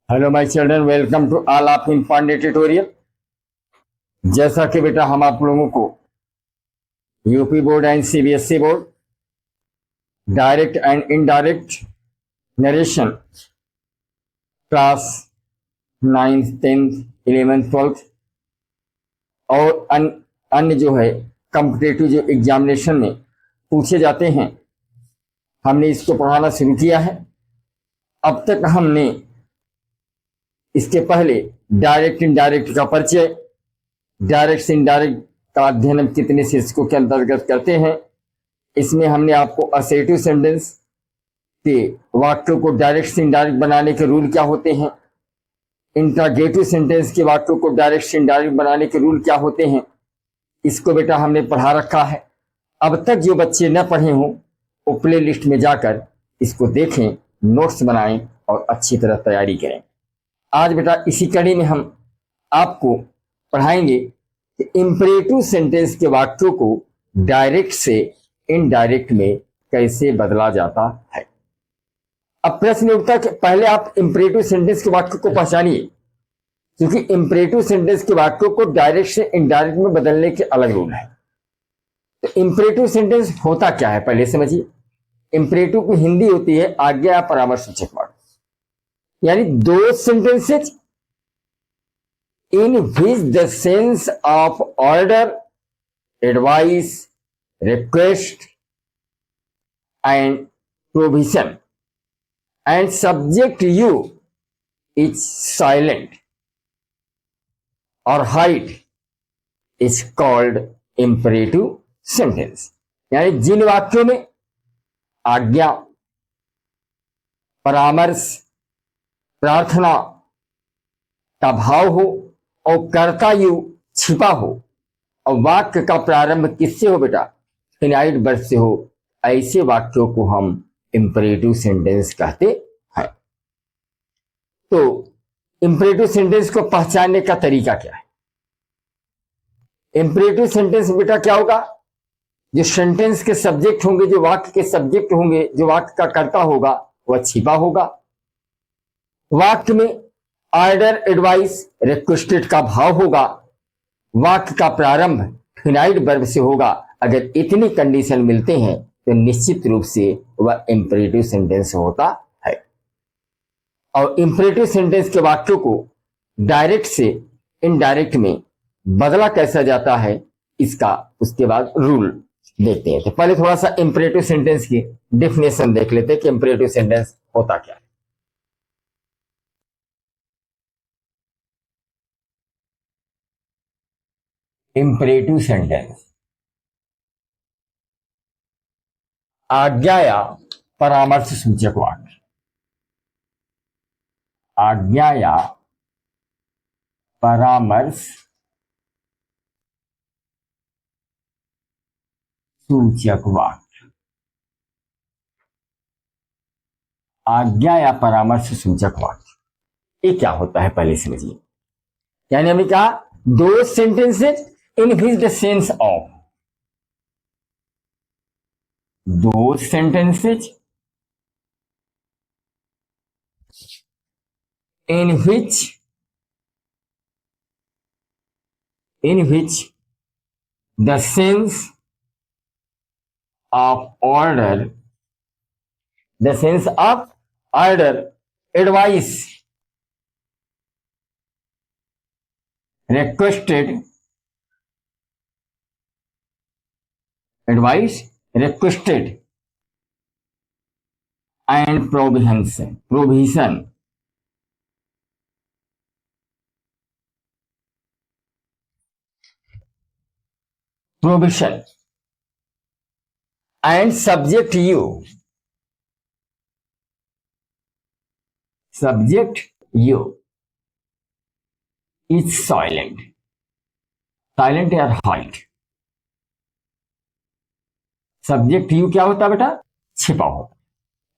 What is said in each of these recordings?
Hello my children, welcome to all of in Pandey tutorial. जैसा कि बेटा हम आप लोगों को UP board and CBSE board direct and indirect narration class 9th 10th 11th 12th और अन्य जो है कॉम्पिटेटिव जो एग्जामिनेशन में पूछे जाते हैं, हमने इसको पढ़ाना शुरू किया है। अब तक हमने इसके पहले डायरेक्ट इनडायरेक्ट का परिचय, डायरेक्ट से इनडायरेक्ट का अध्ययन हम कितने शीर्षकों के अंतर्गत करते हैं, इसमें हमने आपको असर्टिव सेंटेंस के वाक्यों को डायरेक्ट से इनडायरेक्ट बनाने के रूल क्या होते हैं, इंट्रागेटिव सेंटेंस के वाक्यों को डायरेक्ट से इनडायरेक्ट बनाने के रूल क्या होते हैं, इसको बेटा हमने पढ़ा रखा है। अब तक जो बच्चे न पढ़े हों वो प्ले लिस्ट में जाकर इसको देखें, नोट्स बनाएं और अच्छी तरह तैयारी करें। आज बेटा इसी कड़ी में हम आपको पढ़ाएंगे कि इंपरेटिव सेंटेंस के वाक्यों को डायरेक्ट से इनडायरेक्ट में कैसे बदला जाता है। अब प्रश्न उठता है कि पहले आप इंपरेटिव सेंटेंस के वाक्य को पहचानिए, क्योंकि इंपरेटिव सेंटेंस के वाक्यों को डायरेक्ट से इनडायरेक्ट में बदलने के अलग रूल है। तो इंपरेटिव सेंटेंस होता क्या है पहले समझिए। इंपरेटिव की हिंदी होती है आज्ञा या परामर्शसूचक वाक्य, यानी दो sentences in which the sense of order, advice, request and provision and subject you is silent or hide is called imperative sentence। यानी जिन वाक्यों में आज्ञा, परामर्श, प्रार्थना का भाव हो और कर्ता यू छिपा हो और वाक्य का प्रारंभ किससे हो बेटा, फिनाइट वर्ब से हो, ऐसे वाक्यों को हम इंपरेटिव सेंटेंस कहते हैं। तो इंपरेटिव सेंटेंस को पहचानने का तरीका क्या है। इंपरेटिव सेंटेंस बेटा क्या होगा, जो सेंटेंस के सब्जेक्ट होंगे, जो वाक्य के सब्जेक्ट होंगे, जो वाक्य का कर्ता होगा वह छिपा होगा। वाक्य में ऑर्डर, एडवाइस, रिक्वेस्टेड का भाव होगा। वाक्य का प्रारंभ फिनाइट वर्ब से होगा। अगर इतनी कंडीशन मिलते हैं तो निश्चित रूप से वह इंपरेटिव सेंटेंस होता है। और इंपरेटिव सेंटेंस के वाक्यों को डायरेक्ट से इनडायरेक्ट में बदला कैसा जाता है, इसका उसके बाद रूल देखते हैं। तो पहले थोड़ा सा इंपरेटिव सेंटेंस की डेफिनेशन देख लेते हैं कि इंपरेटिव सेंटेंस होता क्या है। इंपरेटिव सेंटेंस आज्ञा या परामर्श सूचक वाक्य। आज्ञा या परामर्श सूचक वाक्य। आज्ञा या परामर्श सूचक वाक्य ये क्या होता है पहले समझिए। यानी हमने कहा दो sentences in which the sense of, those sentences in which the sense of order, advice, requested, and provision and subject you is silent or hide। Subject you क्या होता है बेटा, छिपा होता।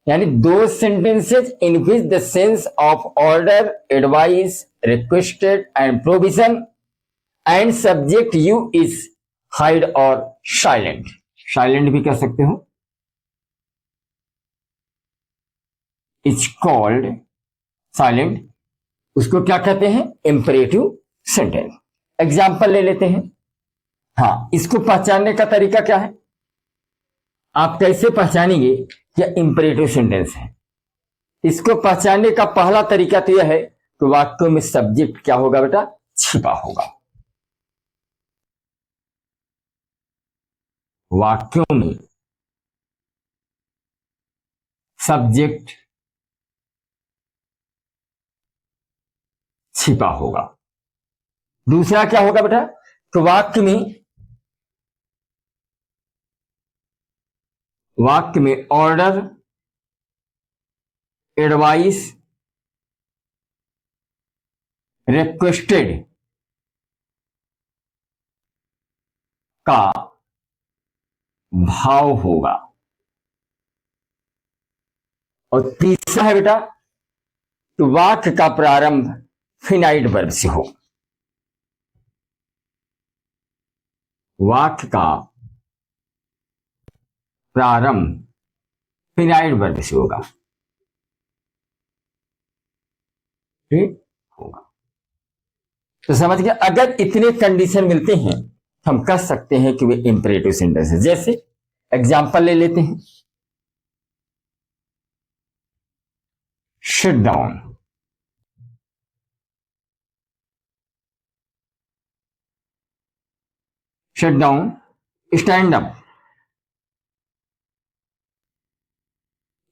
यानी दो sentences in which the sense of order, advice, requested and provision and subject you is hide और silent. Silent भी कह सकते हो। इज कॉल्ड साइलेंट उसको क्या कहते हैं? Imperative sentence. एग्जाम्पल ले लेते हैं। हाँ, इसको पहचानने का तरीका क्या है? आप कैसे पहचानेंगे कि इंपरेटिव सेंटेंस है? इसको पहचानने का पहला तरीका तो यह है कि वाक्यों में सब्जेक्ट क्या होगा बेटा? छिपा होगा। वाक्यों में सब्जेक्ट छिपा होगा। दूसरा क्या होगा बेटा? तो वाक्य में ऑर्डर, एडवाइस, रिक्वेस्टेड का भाव होगा। और तीसरा है बेटा, तो वाक्य का प्रारंभ फिनाइट वर्ब से हो। वाक्य का प्रारंभ फिनाइट वर्ब से होगा। ठीक होगा। तो समझ गया? अगर इतने कंडीशन मिलते हैं हम कह सकते हैं कि वे इंपरेटिव सेंटेंस है। जैसे एग्जांपल ले लेते हैं। Sit down, sit down, stand up.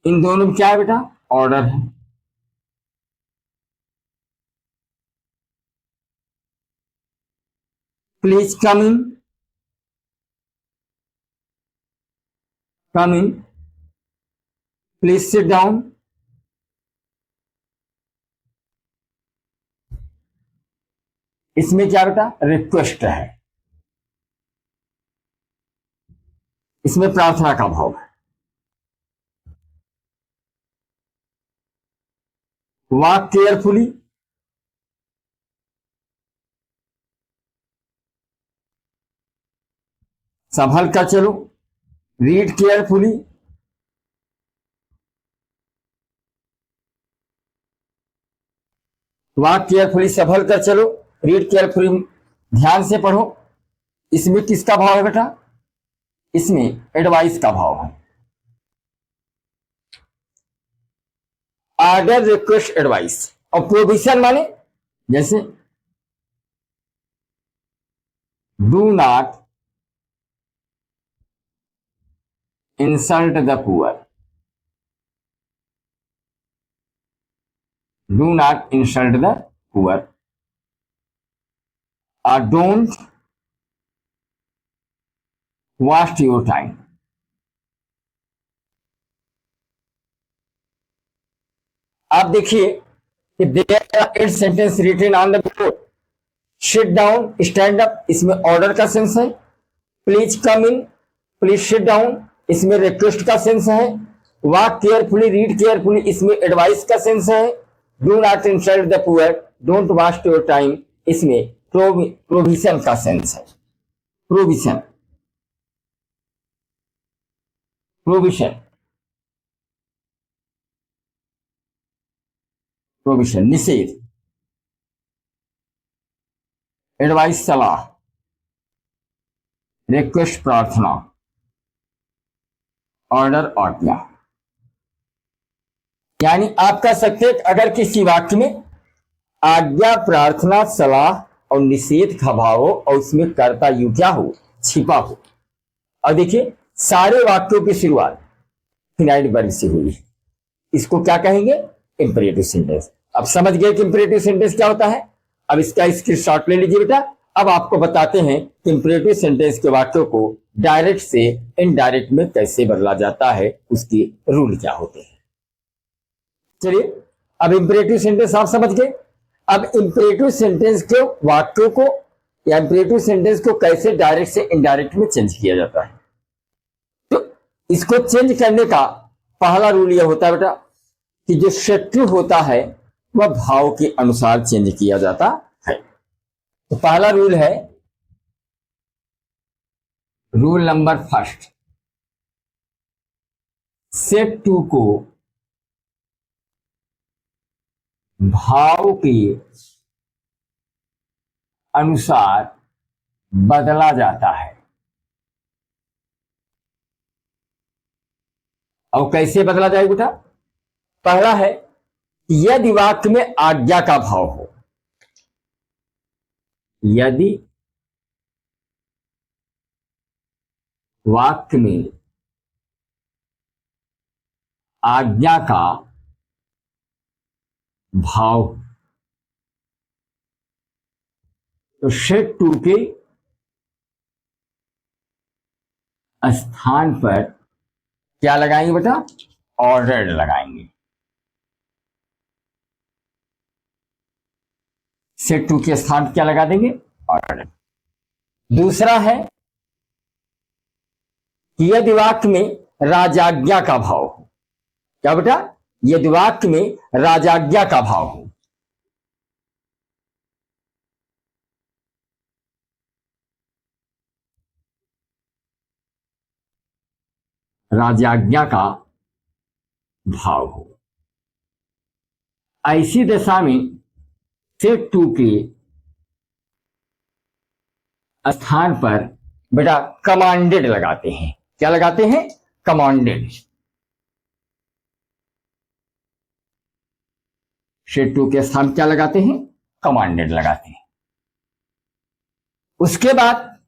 इन दोनों में क्या है बेटा? ऑर्डर है। Please come in, come in, please sit down. इसमें क्या बेटा? रिक्वेस्ट है। इसमें प्रार्थना का भाव है। वॉक केयरफुली, संभल कर चलो। रीड केयरफुली, वॉक केयरफुली संभल कर चलो। रीड केयरफुली ध्यान से पढ़ो। इसमें किसका भाव है बेटा? इसमें एडवाइस का भाव है। Order, request, advice. और प्रोविजन माने जैसे do not insult the poor, do not insult the poor, और डोंट waste your time। आप देखिए कि there are 8 sentence written on the board. Sit down, stand up, इसमें ऑर्डर का सेंस है। Please come in, please sit down, इसमें request का sense है। वॉक केयरफुली, रीड केयरफुली, इसमें एडवाइस का सेंस है। Do not insult the poor, don't waste your time, इसमें प्रोविजन का सेंस है। प्रोविजन, प्रोविजन, प्रोविजन निषेध, एडवाइस सलाह, रिक्वेस्ट प्रार्थना, ऑर्डर आज्ञा। यानी आप कह सकते हैं अगर किसी वाक्य में आज्ञा, प्रार्थना, सलाह और निषेध का भाव हो और उसमें कर्ता यू क्या हो? छिपा हो। और देखिए सारे वाक्यों की शुरुआत फिनाइट वर्ब से हुई है। इसको क्या कहेंगे? Imperative sentence. अब समझ गए कि इंपरेटिव सेंटेंस क्या होता है? अब इसका स्क्रीनशॉट ले लीजिए बेटा। अब आपको बताते हैं कि इंपरेटिव सेंटेंस के वाक्यों को डायरेक्ट से इनडायरेक्ट में कैसे बदला जाता है, उसके रूल क्या होते हैं। चलिए, अब इंपरेटिव सेंटेंस आप समझ गए। अब इंपरेटिव सेंटेंस के वाक्यों को या इंपरेटिव सेंटेंस को कैसे डायरेक्ट से इनडायरेक्ट में चेंज किया जाता है। तो इसको चेंज करने का पहला रूल यह होता है बेटा कि जो शत्रु होता है वह भाव के अनुसार चेंज किया जाता है। तो पहला रूल है, rule number first, said to को भाव के अनुसार बदला जाता है। और कैसे बदला जाए बेटा? पहला है, यदि वाक्य में आज्ञा का भाव हो। यदि वाक्य में आज्ञा का भाव, तो सेट टू के स्थान पर क्या लगाएंगे बेटा? ऑर्डर्ड लगाएंगे। सेट टू के स्थान पर क्या लगा देंगे? ऑर्डर्ड। दूसरा है कि यदि वाक्य में राजाज्ञा का भाव हो। क्या बेटा? यदि वाक्य में राजाज्ञा का भाव हो। राजाज्ञा का भाव हो, ऐसी दशा में सेट टू के स्थान पर बेटा कमांडेड लगाते हैं। क्या लगाते हैं? कमांडेड। सेट टू के स्थान क्या लगाते हैं? कमांडेड लगाते हैं। उसके बाद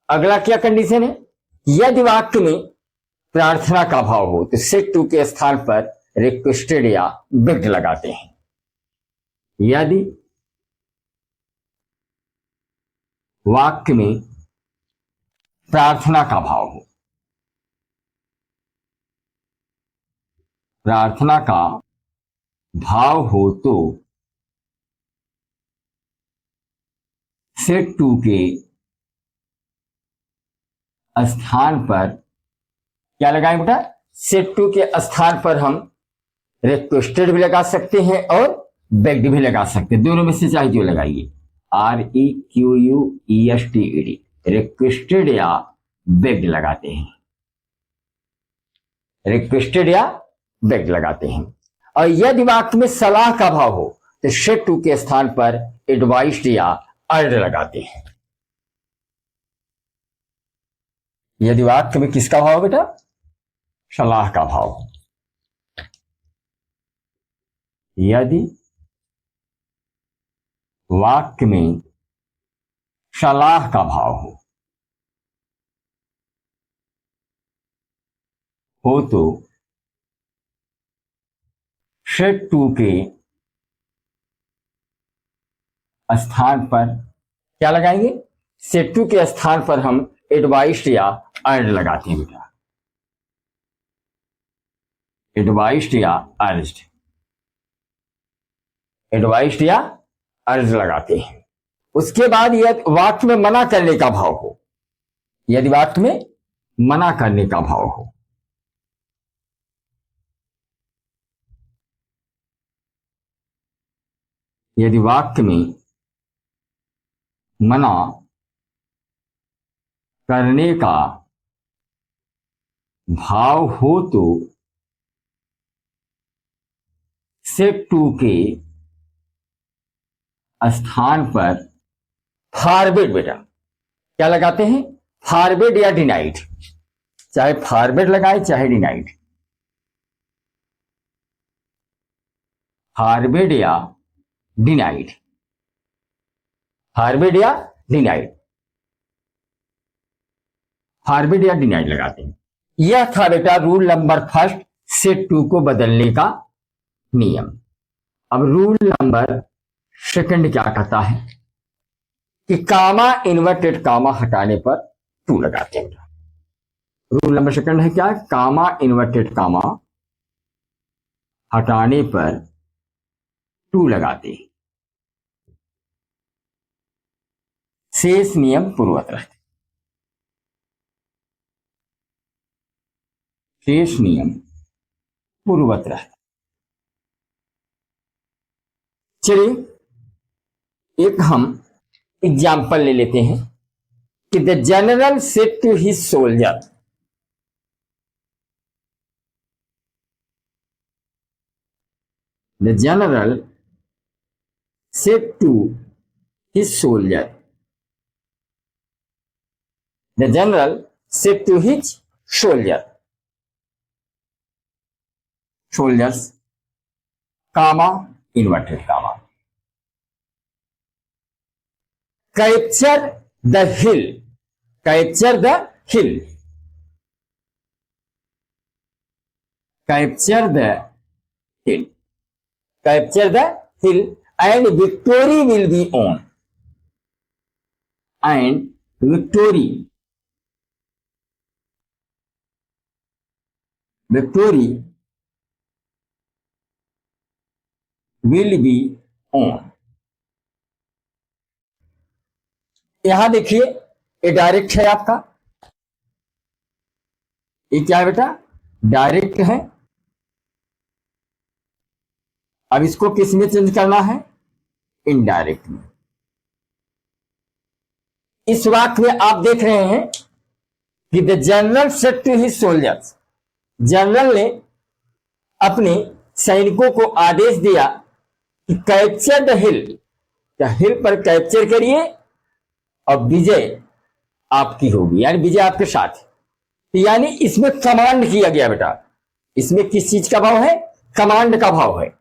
अगला क्या कंडीशन है? यदि वाक्य में प्रार्थना का भाव हो तो सेट टू के स्थान पर रिक्वेस्टेड या बेग्ड लगाते हैं। यदि वाक्य में प्रार्थना का भाव हो, प्रार्थना का भाव हो तो सेट टू के स्थान पर क्या लगाएं बेटा? सेट टू के स्थान पर हम रिक्वेस्टेड भी लगा सकते हैं और बेग्ड भी लगा सकते हैं। दोनों में से चाहे जो लगाइए। REQUESTED, रिक्वेस्टेड या बेग्ड लगाते हैं। रिक्वेस्टेड या बेग्ड लगाते हैं। और यदि वाक्य में सलाह का भाव हो तो सेट टू के स्थान पर एडवाइस्ड या अर्ड लगाते हैं। यदि वाक्य में किसका भाव बेटा? सलाह का भाव। यदि वाक्य में सलाह का भाव हो तो सेट टू के स्थान पर क्या लगाएंगे? सेट टू के स्थान पर हम एडवाइस्ड या अर्ड लगाते हैं बेटा। एडवाइस्ड या अर्ज्ड, एडवाइस्ड या अर्ज लगाते हैं। उसके बाद यदि वाक्य में मना करने का भाव हो, यदि वाक्य में मना करने का भाव हो, यदि वाक्य में मना करने का भाव हो तो सेट टू के स्थान पर फॉरबिड बेटा क्या लगाते हैं? फॉरबिड या डिनाइड। चाहे फॉरबिड लगाए चाहे डिनाइड। फॉरबिड या डिनाइड, फॉरबिड या डिनाइड, फॉरबिड या डिनाइड लगाते हैं। यह था बेटा rule number first, said to को बदलने का नियम। अब रूल नंबर सेकंड क्या कहता है कि कामा इन्वर्टेड कामा हटाने पर टू लगाते हैं। रूल नंबर सेकंड है क्या? कामा इन्वर्टेड कामा हटाने पर टू लगाते हैं। शेष नियम पूर्ववत रहते। शेष नियम पूर्ववत रहते। चलिए एक हम एग्जाम्पल ले लेते हैं कि the general said to his soldier, the general said to his soldier, the general said to his soldier, soldiers comma inverted comma, capture the hill, capture the hill, capture the hill, capture the hill and victory will be on, and victory, victory will be on. यहां देखिए ये direct है आपका, ये क्या है बेटा, direct है। अब इसको किस में चेंज करना है, इनडायरेक्ट में। इस वाक्य में आप देख रहे हैं कि the general said to his soldiers, general ने अपने सैनिकों को आदेश दिया कि कैप्चर द हिल, या हिल पर कैप्चर करिए और विजय आपकी होगी, यानी विजय आपके साथ है। तो यानी इसमें कमांड किया गया बेटा, इसमें किस चीज का भाव है, कमांड का भाव है।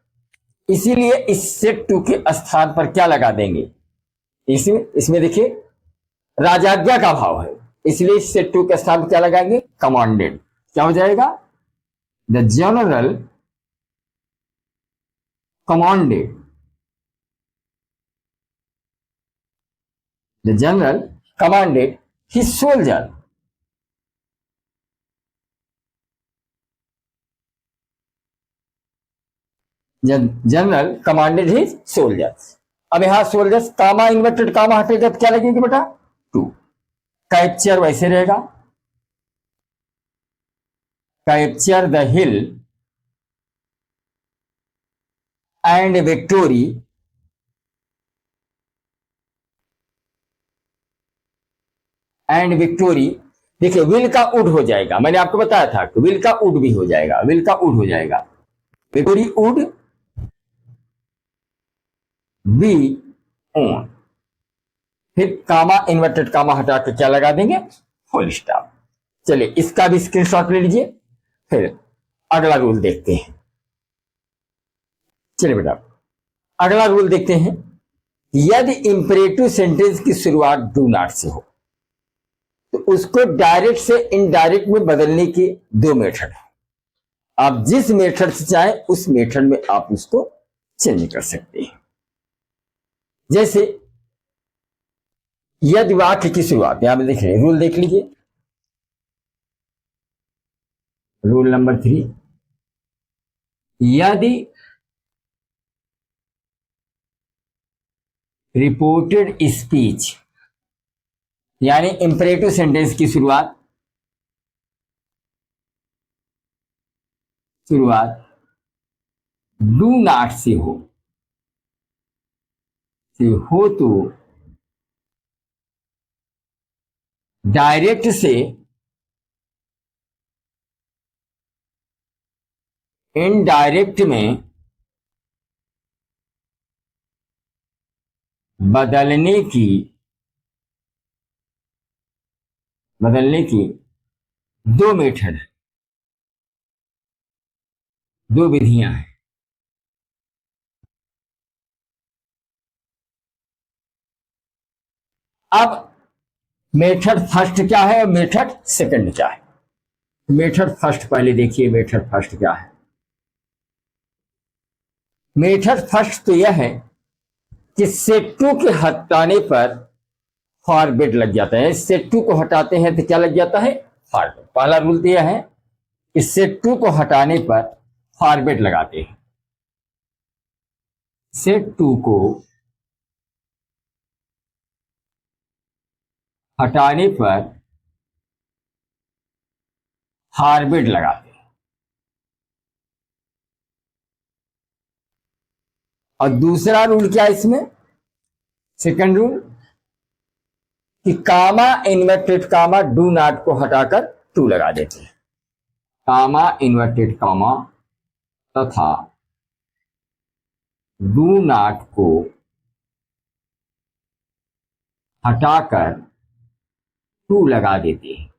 इसीलिए इस सेड टू के स्थान पर क्या लगा देंगे, इसमें देखिए राजाज्ञा का भाव है, इसलिए इस सेड टू के स्थान पर क्या लगाएंगे, कमांडेड। क्या हो जाएगा, the general commanded, the general commanded his soldier, general commanded his soldiers. अब यहां सोल्जर्स कामा इन्वर्टेड कामा हटेगा तो क्या लगेगा बेटा, टू। कैप्चर वैसे रहेगा, capture the hill and victory देखिए विल का उड हो जाएगा, मैंने आपको बताया था कि विल का उड भी हो जाएगा, विल का उड हो जाएगा, विक्टोरी उड बी ऑन, फिर कामा इन्वर्टेड कामा हटा के क्या लगा देंगे, फुल स्टॉप। चलिए इसका भी स्क्रीनशॉट ले लीजिए, फिर अगला रूल देखते हैं। चलिए बेटा अगला रूल देखते हैं, यदि इंपरेटिव सेंटेंस की शुरुआत डू नॉट से हो तो उसको डायरेक्ट से इनडायरेक्ट में बदलने के दो मेथड है। आप जिस मेथड से चाहे उस मेथड में आप उसको चेंज कर सकते हैं। जैसे यदि वाक्य की शुरुआत यहां पे देख रहे हैं, रूल देख लीजिए, रूल नंबर 3, यदि रिपोर्टेड स्पीच यानी इंपरेटिव सेंटेंस की शुरुआत डू नॉट से हो तो डायरेक्ट से इनडायरेक्ट में बदलने की दो मेथड है, दो विधियां हैं। अब मेथड फर्स्ट क्या है और मेथड सेकंड क्या है। मेथड फर्स्ट पहले देखिए, मेथड फर्स्ट क्या है। मेथड फर्स्ट तो यह है कि सेट टू के हटाने पर फॉरवर्ड लग जाता है, सेट टू को हटाते हैं तो क्या लग जाता है, फॉरवर्ड। पहला रूल तो यह है कि सेट टू को हटाने पर फॉरवर्ड लगाते हैं, सेट टू को हटाने पर फॉरवर्ड लगाते हैं। और दूसरा रूल क्या है इसमें, सेकंड रूल, कि कामा इन्वर्टेड कामा डू नॉट को हटाकर टू लगा देते हैं। कामा इन्वर्टेड कामा तथा डू नॉट को हटाकर टू लगा देते हैं।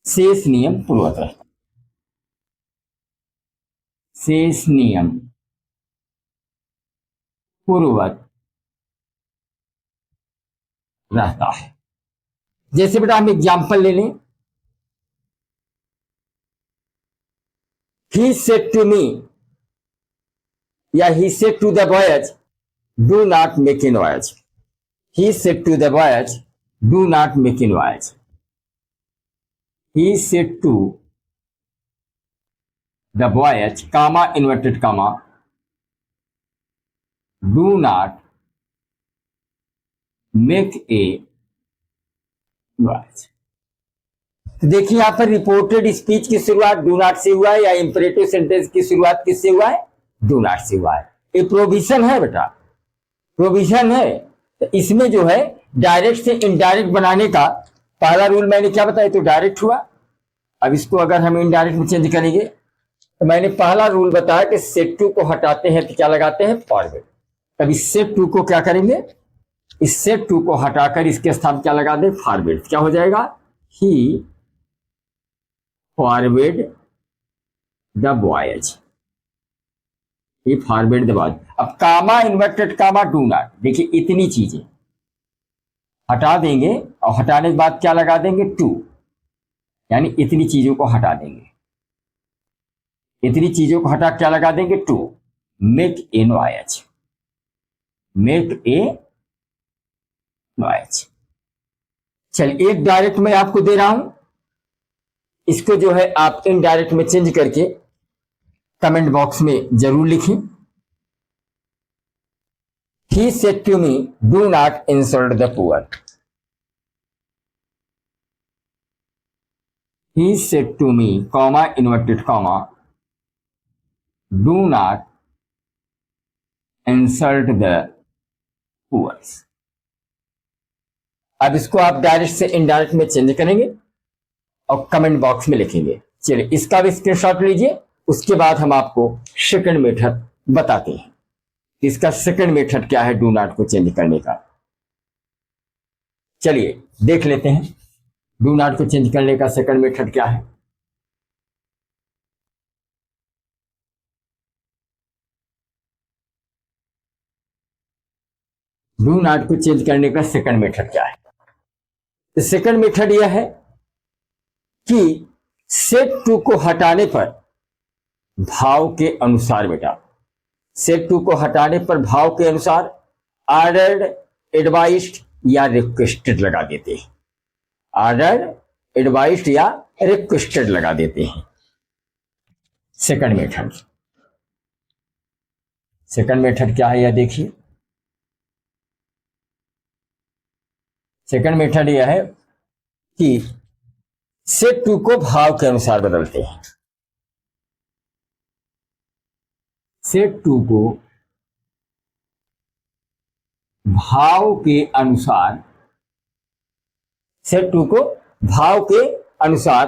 शेष नियम पूर्वत रहता है। शेष नियम पूर्वत रहता है। जैसे बेटा हम एग्जाम्पल ले लें, ही सेड टू मी या he said to the boys do not make in voyage. He said to the boys do not make in voyage. He said to the voyage, comma, inverted comma, do not make a voyage। तो देखिए यहां पर reported speech की शुरुआत do not से हुआ है या इंपरेटिव सेंटेंस की शुरुआत किससे हुआ है? डू नॉट से हुआ है। ये प्रोविजन है बेटा, प्रोविजन है। तो इसमें जो है डायरेक्ट से इनडायरेक्ट बनाने का पहला रूल मैंने क्या बताया, तो डायरेक्ट हुआ। अब इसको अगर हम इनडायरेक्ट में चेंज करेंगे तो मैंने पहला रूल बताया कि सेट टू को हटाते हैं तो क्या लगाते हैं? फॉरवर्ड। अब इस सेट टू को क्या करेंगे? इस सेट टू को हटाकर इसके स्थान क्या लगा दें? फॉरवर्ड। क्या हो जाएगा? He forward the voice. He forward the voice. अब comma, inverted comma, do not, देखिए इतनी चीजें हटा देंगे और हटाने के बाद क्या लगा देंगे? टू। यानी इतनी चीजों को हटा देंगे, इतनी चीजों को हटा क्या लगा देंगे? To. Make a voyage, make a voyage. चल एक डायरेक्ट मैं आपको दे रहा हूं, इसको जो है आप इनडायरेक्ट में चेंज करके कमेंट बॉक्स में जरूर लिखें। He said to me do not insult the poor. He said to me, comma, inverted comma, do not insult the poor। अब इसको आप डायरेक्ट से इनडायरेक्ट में चेंज करेंगे और कमेंट बॉक्स में लिखेंगे। चलिए इसका भी स्क्रीनशॉट लीजिए, उसके बाद हम आपको सेकंड मेथड बताते हैं। इसका सेकंड मेथड क्या है डू नॉट को चेंज करने का। चलिए देख लेते हैं डू नॉट को चेंज करने का सेकंड मेथड क्या है। डू नॉट को चेंज करने का सेकंड मेथड क्या है? तो सेकंड मेथड यह है कि सेट टू को हटाने पर भाव के अनुसार, बेटा सेट टू को हटाने पर भाव के अनुसार ऑर्डर्ड, एडवाइस्ड या रिक्वेस्टेड लगा देते हैं। ऑर्डर्ड, एडवाइस्ड या रिक्वेस्टेड लगा देते हैं। सेकंड मेथड, सेकंड मेथड क्या है यह देखिए। सेकंड मेथड यह है कि सेट टू को भाव के अनुसार बदलते हैं। सेट टू को भाव के अनुसार, सेट टू को भाव के अनुसार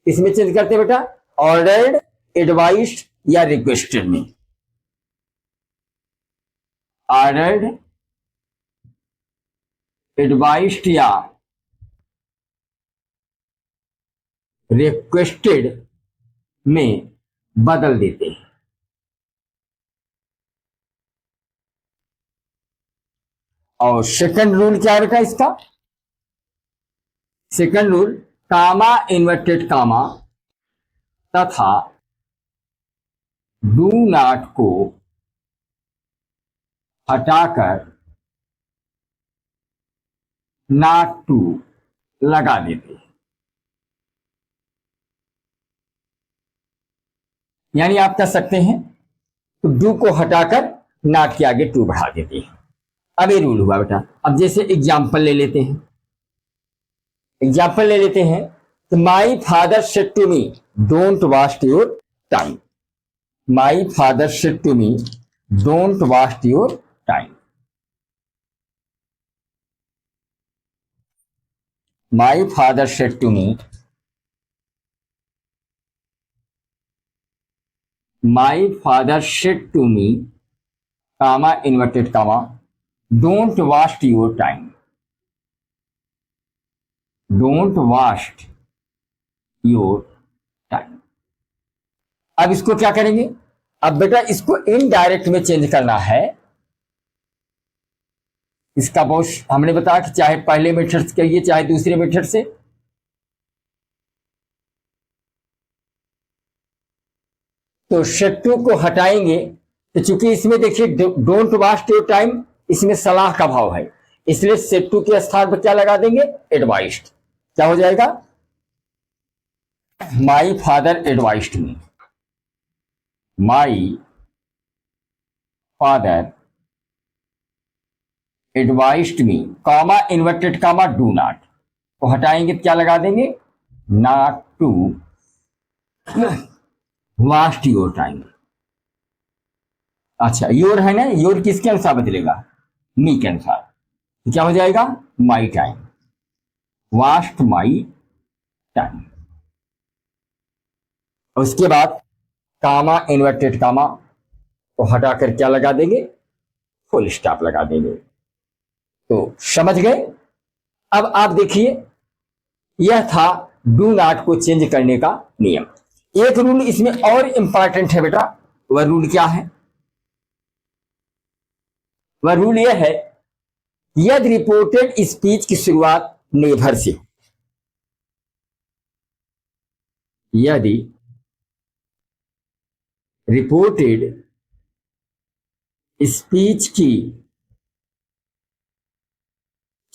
इसमें चेंज करते हैं बेटा, ऑर्डर्ड, एडवाइस्ड या रिक्वेस्टेड में। ऑर्डर्ड, एडवाइस्ड या रिक्वेस्टेड में बदल देते हैं। और सेकंड रूल क्या है बेटा इसका? सेकंड रूल कामा, इन्वर्टेड कामा तथा डू नॉट को हटाकर नॉट टू लगा देते हैं। यानी आप कह सकते हैं तो डू को हटाकर नॉट के आगे टू बढ़ा देते हैं। अब ये रूल हुआ बेटा। अब जैसे एग्जाम्पल ले लेते हैं, एग्जाम्पल ले लेते हैं तो my father said to me don't waste your time. My father said to me don't waste your time. My father said to me my father said to me comma inverted comma don't waste your time, don't waste your time. अब इसको क्या करेंगे, अब बेटा इसको indirect में change करना है। इसका बहुत हमने बताया कि चाहे पहले मेथड से करिए चाहे दूसरे मेथड से। तो शत्रु को हटाएंगे तो चूंकि इसमें देखिए डोंट वास्ट योर टाइम, इसमें सलाह का भाव है, इसलिए शत्रु के स्थान पर क्या लगा देंगे, एडवाइस्ड। क्या हो जाएगा, my father advised me, my father advised me comma inverted comma do not, तो हटाएंगे तो क्या लगा देंगे, not to waste your time. अच्छा योर है ना, योर किसके अनुसार बदलेगा, मी के अनुसार, तो क्या हो जाएगा, my time, vast my time. उसके बाद कामा इन्वर्टेड कामा को हटाकर क्या लगा देंगे, फुल स्टॉप लगा देंगे। तो समझ गए। अब आप देखिए यह था डू नॉट को चेंज करने का नियम। एक रूल इसमें और इंपॉर्टेंट है बेटा, वह रूल क्या है, वह रूल यह है, यदि रिपोर्टेड स्पीच की शुरुआत नेभर से हो, यदि रिपोर्टेड स्पीच की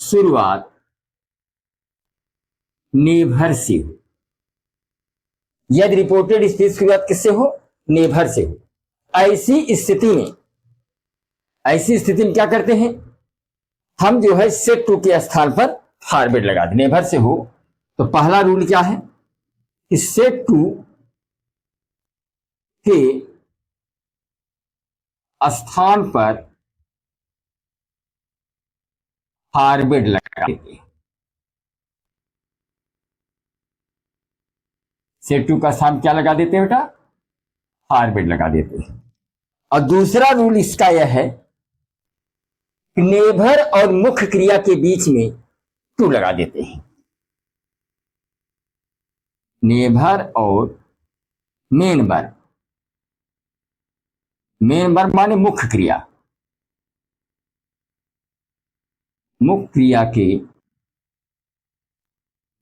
शुरुआत नेभर से हो, यदि रिपोर्टेड स्पीच की शुरुआत किससे हो, नेभर से हो, ऐसी स्थिति में क्या करते हैं हम, जो है सेट टू के स्थान पर फॉरवर्ड लगा दें। नेभर से हो तो पहला रूल क्या है कि सेट टू के स्थान पर फॉरवर्ड लगा देते हैं। सेट टू का स्थान क्या लगा देते हैं बेटा, फॉरवर्ड लगा देते हैं। और दूसरा रूल इसका यह है कि नेभर और मुख्य क्रिया के बीच में टू लगा देते हैं। नेभर और मेन वर्ब, मेन वर्ब माने मुख्य क्रिया, मुख्य क्रिया के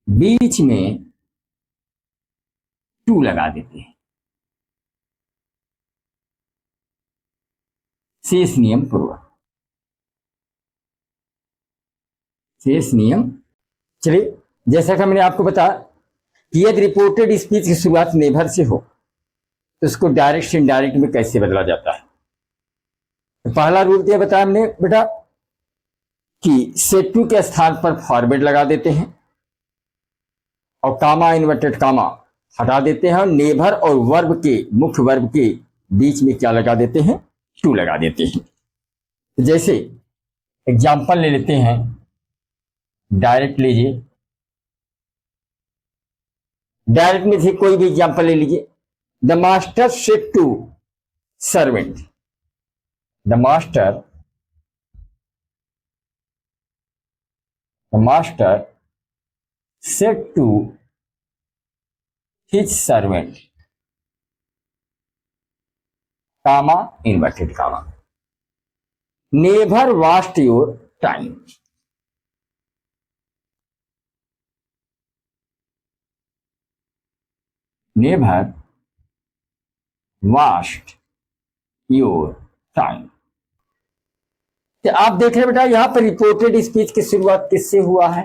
बीच में टू लगा देते हैं। शेष नियम पूर्वक, शेष नियम। चलिए जैसा कि मैंने आपको बताया कि यदि रिपोर्टेड स्पीच की शुरुआत नेभर से हो तो उसको डायरेक्ट से इनडायरेक्ट में कैसे बदला जाता है। तो पहला रूल क्या बताया हमने बेटा कि सेट टू के स्थान पर फॉरवर्ड लगा देते हैं और कामा इन्वर्टेड कामा हटा देते हैं और नेभर और वर्ब के, मुख्य वर्ब के बीच में क्या लगा देते हैं, टू लगा देते हैं। जैसे एग्जाम्पल ले लेते हैं, डायरेक्ट लीजिए, डायरेक्ट में से कोई भी एग्जाम्पल ले लीजिए। The master said to servant, the master said to his servant comma inverted comma never waste your time. Never waste your time. तो आप देख रहे बेटा यहां पर रिपोर्टेड स्पीच की शुरुआत किससे हुआ है,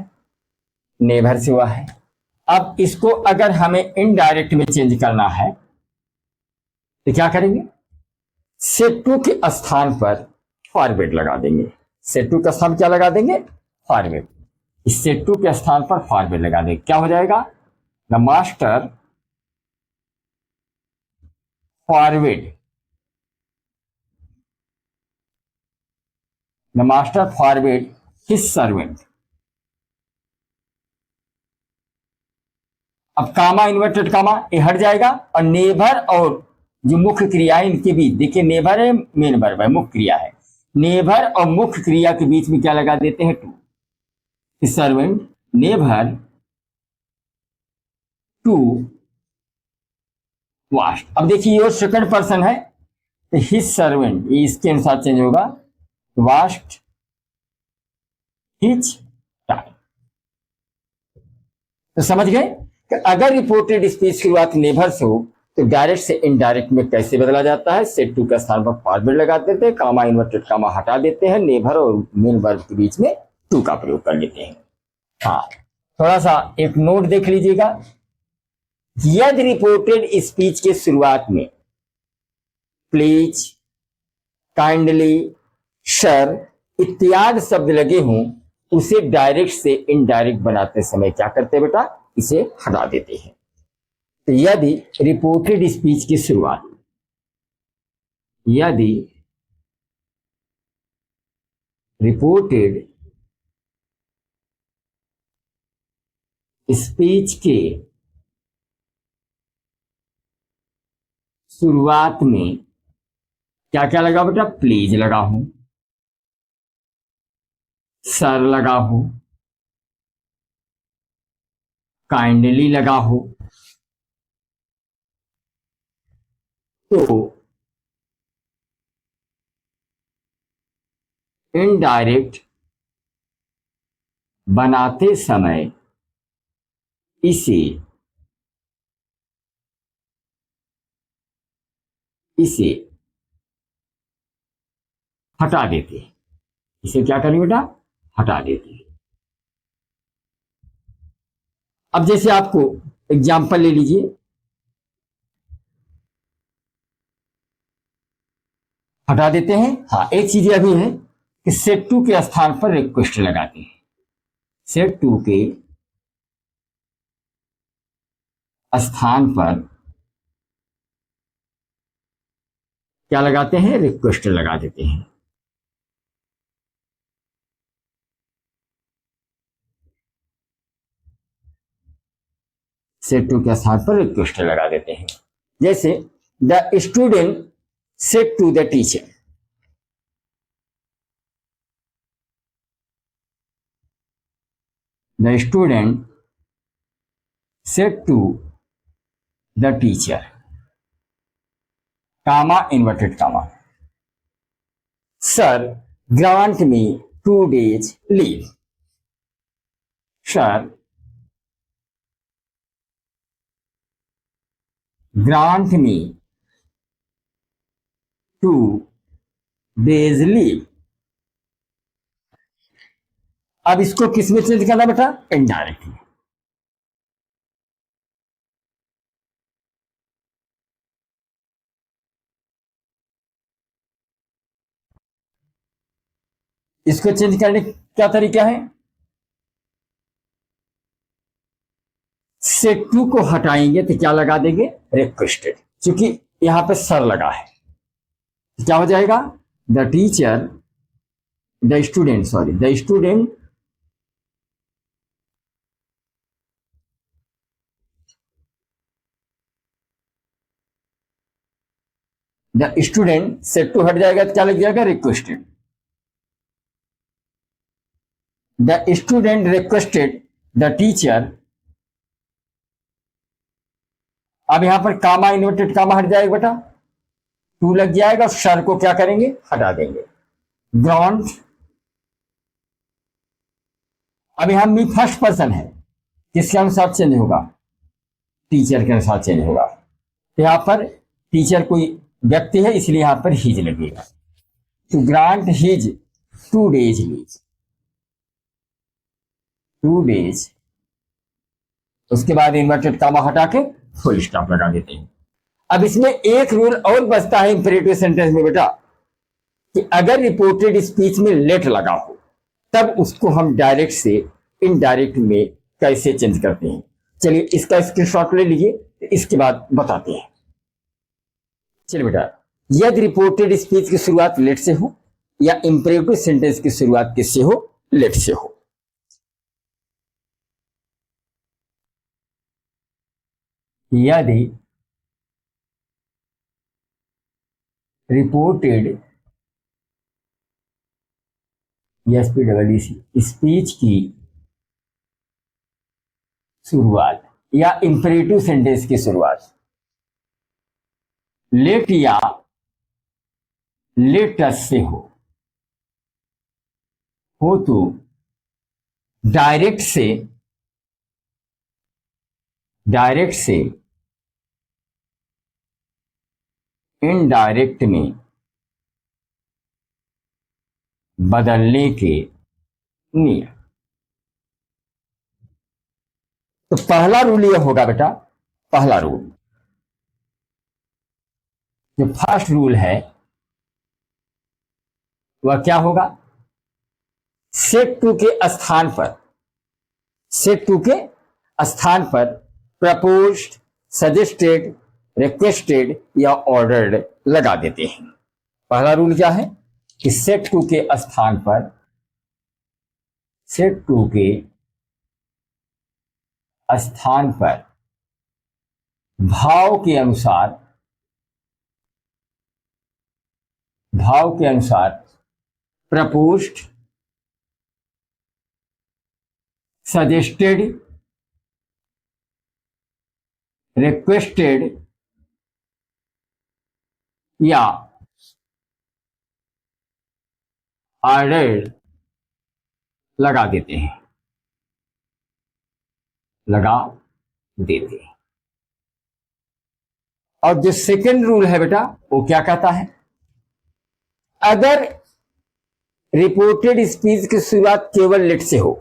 नेवर से हुआ है। अब इसको अगर हमें इनडायरेक्ट में चेंज करना है तो क्या करेंगे, सेट टू के स्थान पर फॉरवर्ड लगा देंगे। सेट टू का स्थान क्या लगा देंगे, फॉरवर्ड। इस सेट टू के स्थान पर फॉरवर्ड लगा देंगे, क्या हो जाएगा, the master forward, the master forward his servant. अब कामा इन्वर्टेड कामा ये हट जाएगा और नेवर और जो मुख्य क्रिया है इनके बीच, देखिए नेवर है, मेन वर्ब है, मुख्य क्रिया है, नेवर और मुख्य क्रिया के बीच में क्या लगा देते हैं, to. Servant never to waste. अब देखिए ये सेकंड पर्सन है तो हिज सर्वेंट, ये इसके अनुसार चेंज होगा, वास्ट हिज टाइम। तो समझ गए कि अगर रिपोर्टेड स्पीच की शुरुआत नेवर से हो तो डायरेक्ट से इनडायरेक्ट में कैसे बदला जाता है, सेट टू के स्थान पर फॉरवर्ड लगा देते हैं, कामा इन्वर्टेड कामा हटा देते हैं, नेवर और मेन वर्ब के बीच में टू का प्रयोग कर लेते हैं। हाँ, थोड़ा सा एक नोट देख लीजिएगा, यदि रिपोर्टेड स्पीच के शुरुआत में प्लीज, काइंडली, सर इत्यादि शब्द लगे हों, उसे डायरेक्ट से इनडायरेक्ट बनाते समय क्या करते हैं बेटा, इसे हटा देते हैं। तो यदि रिपोर्टेड स्पीच की शुरुआत, यदि रिपोर्टेड स्पीच के शुरुआत में क्या क्या लगा बेटा, प्लीज लगा हूं, सर लगा हो, काइंडली लगा हो, तो इनडायरेक्ट बनाते समय इसे इसे हटा देते हैं। इसे क्या करें बेटा, हटा देते हैं। अब जैसे आपको एग्जाम्पल ले लीजिए, हटा देते हैं। हाँ, एक चीज अभी है कि सेट टू के स्थान पर रिक्वेस्ट लगाते हैं, सेट टू के स्थान पर क्या लगाते हैं, रिक्वेस्ट लगा देते हैं। सेट टू के स्थान पर रिक्वेस्ट लगा देते हैं। जैसे the student said to the teacher, the student said to the teacher, comma inverted comma, sir grant me 2 days leave, sir grant me 2 days leave. अब इसको किस में चेंज करना बेटा, इनडायरेक्ट में। इसको चेंज करने का क्या तरीका है, सेट टू को हटाएंगे तो क्या लगा देंगे, रिक्वेस्टेड, क्योंकि यहां पे सर लगा है, तो क्या हो जाएगा, the teacher, the student, sorry the student the student, said to हट जाएगा तो क्या लग जाएगा, requested, the student requested the teacher. अब यहां पर कामा इन्वर्टेड कामा हट जाएगा बेटा, टू लग जाएगा, सर को क्या करेंगे, हटा देंगे, ग्रांट। अब यहां मी फर्स्ट पर्सन है, किसके अनुसार चेंज होगा, टीचर के अनुसार चेंज होगा। तो यहां पर टीचर कोई व्यक्ति है इसलिए यहां पर हिज लगेगा, to grant his 2 days leave, 2 days, उसके बाद इन्वर्टेड कामा हटा के फुल स्टॉप लगा देते हैं। अब इसमें एक रूल और बचता है इंपेरेटिव सेंटेंस में बेटा, कि अगर रिपोर्टेड स्पीच में लेट लगा हो तब उसको हम डायरेक्ट से इनडायरेक्ट में कैसे चेंज करते हैं। चलिए इसका स्क्रीनशॉट ले लीजिए, इसके बाद बताते हैं। चलिए बेटा, यदि रिपोर्टेड स्पीच की शुरुआत लेट से हो या इंपेरेटिव सेंटेंस की शुरुआत किससे हो, लेट से हो। यदि रिपोर्टेड SPEEC स्पीच की शुरुआत या इंपरेटिव सेंटेंस की शुरुआत लेट या लेटस से हो तो डायरेक्ट से इनडायरेक्ट में बदलने के नियम। तो पहला रूल यह होगा बेटा, पहला रूल जो फर्स्ट रूल है वह क्या होगा, सेट टू के स्थान पर प्रपोज्ड, सजेस्टेड, रिक्वेस्टेड या ऑर्डर्ड लगा देते हैं। पहला रूल क्या है कि सेट टू के स्थान पर, भाव के अनुसार प्रपोज्ड, सजेस्टेड, रिक्वेस्टेड या ऑर्डर लगा देते हैं। और जो सेकंड रूल है बेटा वो क्या कहता है, अगर रिपोर्टेड स्पीच की शुरुआत केवल लेट से हो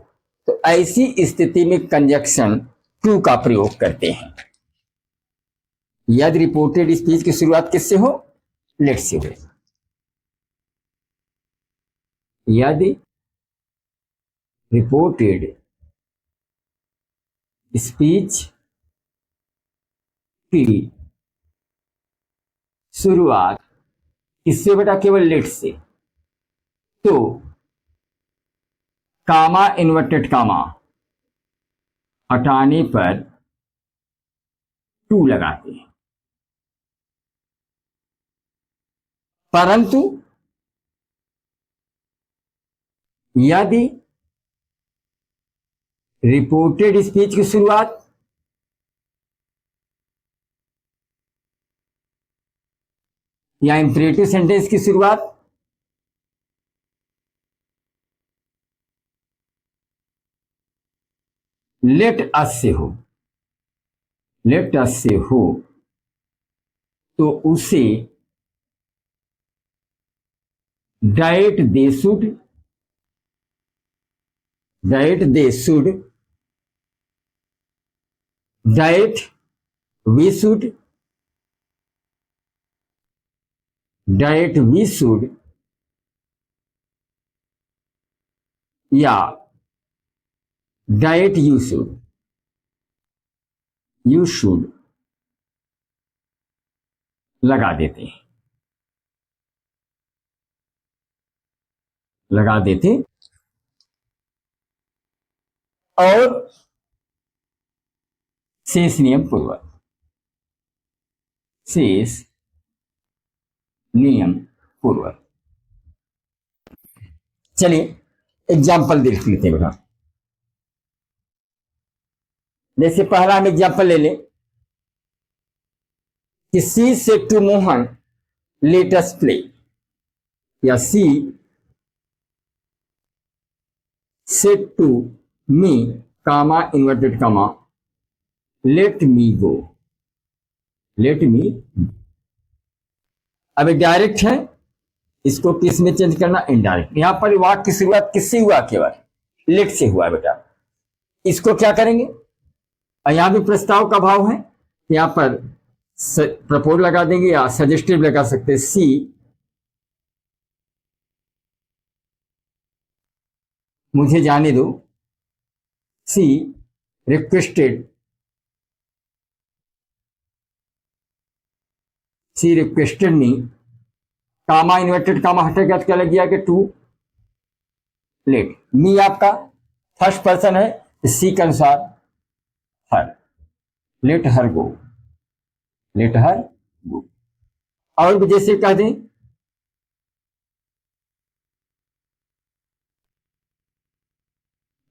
तो ऐसी स्थिति में कंजक्शन टू का प्रयोग करते हैं। यदि रिपोर्टेड स्पीच की शुरुआत किससे हो, लेट से हो। यदि रिपोर्टेड स्पीच की शुरुआत किससे बेटा, केवल लेट से, तो कामा, इन्वर्टेड कामा हटाने पर टू लगाते हैं। परंतु यदि रिपोर्टेड स्पीच की शुरुआत या इंपरेटिव सेंटेंस की शुरुआत लेट अस से हो तो उसे that they should, that we should या डाइट यू शुड लगा देते और शेष नियम पूर्वक। चलिए एग्जाम्पल देख लेते हैं बेटा। जैसे पहला हम एग्जाम्पल ले लें कि she said to Mohan let us play, या she said to me comma inverted comma let me go. अब डायरेक्ट है, इसको किस में चेंज करना, इनडायरेक्ट। यहां पर वाक्य की शुरुआत किससे हुआ, केवल लेट से हुआ बेटा। इसको क्या करेंगे, यहां भी प्रस्ताव का भाव है, यहां पर प्रपोज लगा देंगे या सजेस्टिव लगा सकते हैं। सी मुझे जाने दो, सी रिक्वेस्टेड मी, कामा इन्वर्टेड कामा हटा गया तो क्या लग गया कि टू लेट। मी आपका फर्स्ट पर्सन है, सी के अनुसार हर, लेट हर गो। और जैसे कह दें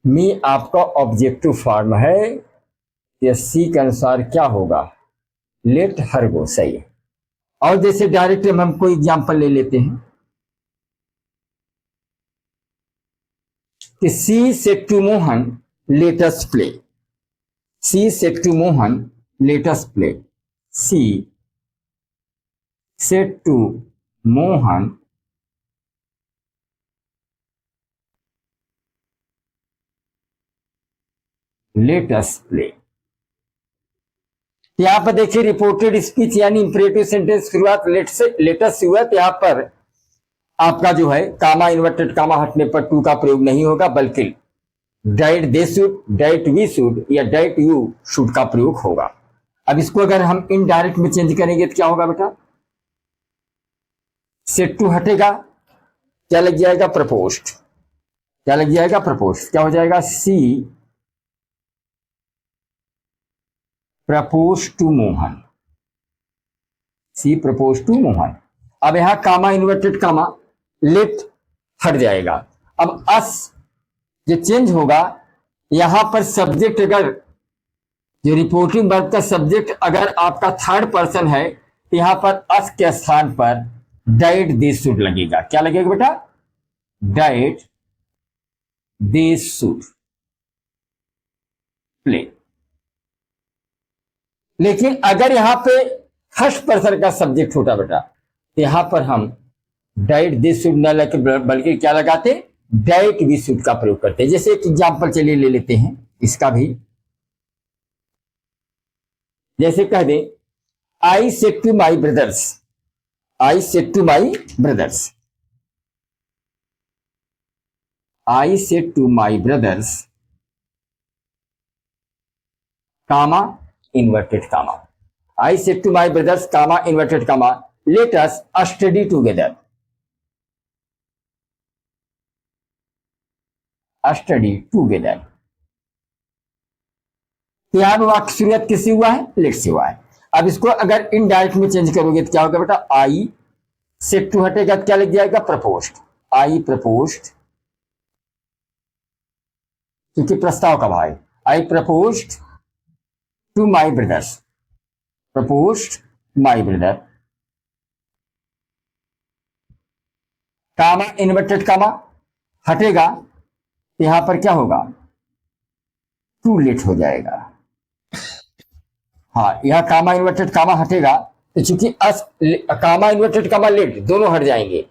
मी आपका ऑब्जेक्टिव फॉर्म है, ये सी के अनुसार क्या होगा, लेट हर गो, सही है। और जैसे डायरेक्ट हम कोई एग्जांपल ले लेते हैं कि she said to Mohan let us play, she said to Mohan let us play, she said to Mohan let us play. यहां पर देखिए रिपोर्टेड स्पीच यानी इंपरेटिव सेंटेंस शुरुआत लेट से लेटेस्ट से हुआ, तो यहां पर आपका जो है कामा इन्वर्टेड कामा हटने पर टू का प्रयोग नहीं होगा, बल्कि that they should, that we should या डाइट यू शुड का प्रयोग होगा। अब इसको अगर हम इनडायरेक्ट में चेंज करेंगे तो क्या होगा बेटा, सेट टू हटेगा, क्या लग जाएगा, प्रपोज्ड, क्या लग जाएगा, प्रपोज्ड, क्या हो जाएगा, she propose to Mohan, she propose to Mohan. अब यहां कामा इन्वर्टेड कामा लेट हट जाएगा। अब अस जो चेंज होगा, यहां पर सब्जेक्ट अगर जो रिपोर्टिंग वर्ब का सब्जेक्ट अगर आपका थर्ड पर्सन है, तो यहां पर अस के स्थान पर डाइट दिस शुड लगेगा, क्या लगेगा बेटा, डाइट दिस शुड प्ले। लेकिन अगर यहां पे फर्स्ट पर्सन का सब्जेक्ट होता बेटा, तो यहां पर हम डाइट दिस शुड न लगे बल्कि क्या लगाते, डाइट वी शुड का प्रयोग करते हैं। जैसे एक एग्जांपल चलिए ले लेते हैं इसका भी, जैसे कह दे I said to my brothers, I said to my brothers, I said to my brothers comma inverted comma, I said to my brothers comma inverted comma let us study together, study together. तो यहां पर वाक्य शुरुआत किससे हुआ है, late से हुआ है। अब इसको अगर इनडायरेक्ट में चेंज करोगे तो क्या होगा बेटा, आई सेड टू हटेगा तो क्या लग जाएगा, प्रपोज्ड, आई प्रपोज्ड, क्योंकि प्रस्ताव का भाव है, I proposed to my brothers, proposed my brother comma inverted comma हटेगा, तो यहां पर क्या होगा, टू लेट हो जाएगा। हाँ, यह कामा इन्वर्टेड कामा हटेगा, तो चूंकि अस कामा इन्वर्टेड कामा लेट दोनों हट जाएंगे,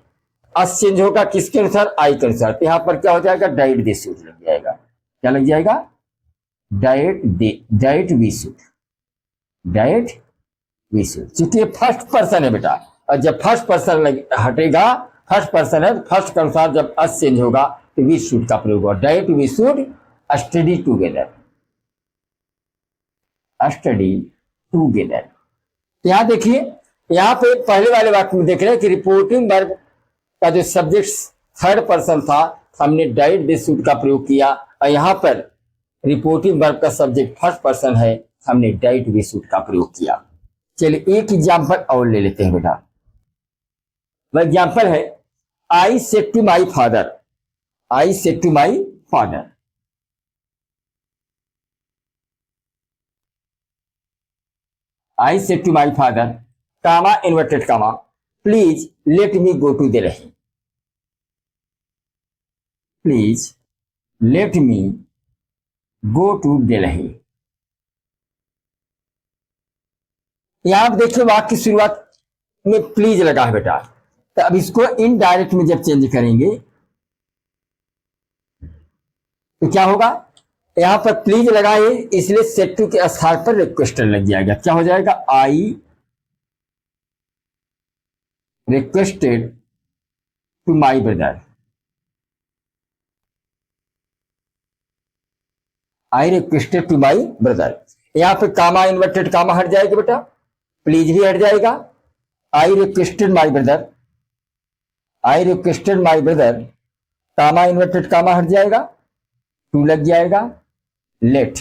अस चेंज होगा किसके अनुसार, आई के अनुसार, तो यहां पर क्या हो जाएगा, डाइट दिस शुड लग जाएगा, क्या लग जाएगा, that that we should, that we should, चूंकि फर्स्ट पर्सन है बेटा, और जब फर्स्ट पर्सन हटेगा, फर्स्ट पर्सन है, फर्स्ट के अनुसार जब अस चेंज होगा तो वी शुड का प्रयोग होगा, that we should study together, study together. यहां देखिए, यहां पे पहले वाले वाक्य में देख रहे हैं कि रिपोर्टिंग वर्ब का जो सब्जेक्ट थर्ड पर्सन था, हमने डाइट दिस शुड का प्रयोग किया, और यहां पर रिपोर्टिंग वर्ब का सब्जेक्ट फर्स्ट पर्सन है, हमने डाइट वी शुड का प्रयोग किया। चलिए एक एग्जांपल और ले लेते हैं बेटा, वह एग्जांपल है I said to my father, I said to my father, I said to my father comma inverted comma please let me go to Delhi, please let me go to Delhi. यहां आप देखिए वाक्य की शुरुआत में प्लीज लगा है बेटा, तो अब इसको इनडायरेक्ट में जब चेंज करेंगे तो क्या होगा, यहां पर प्लीज लगा है इसलिए सेड टू के स्थान पर रिक्वेस्टर लग जाएगा, क्या हो जाएगा, I requested to my brother, I requested to my brother. यहां पे कामा इन्वर्टेड कामा हट जाएगा बेटा, प्लीज भी हट जाएगा, I requested my brother, I requested my brother comma inverted comma हट जाएगा, टू लग जाएगा, लेट,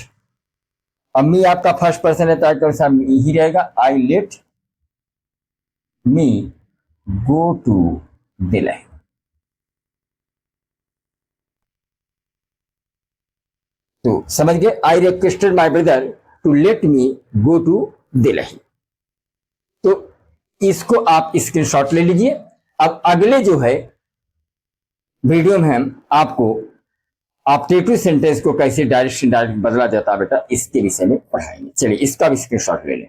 अम्मी आपका फर्स्ट पर्सन है तो ही रहेगा, I let me go to Delhi. तो समझ गए, I requested my brother to let me go to Delhi. तो इसको आप स्क्रीनशॉट ले लीजिए। अब अगले जो है वीडियो में हम आपको ऑप्टेटिव सेंटेंस को कैसे डायरेक्ट बदला जाता है बेटा, इसके विषय में पढ़ाएंगे। चलिए इसका भी स्क्रीनशॉट ले लें।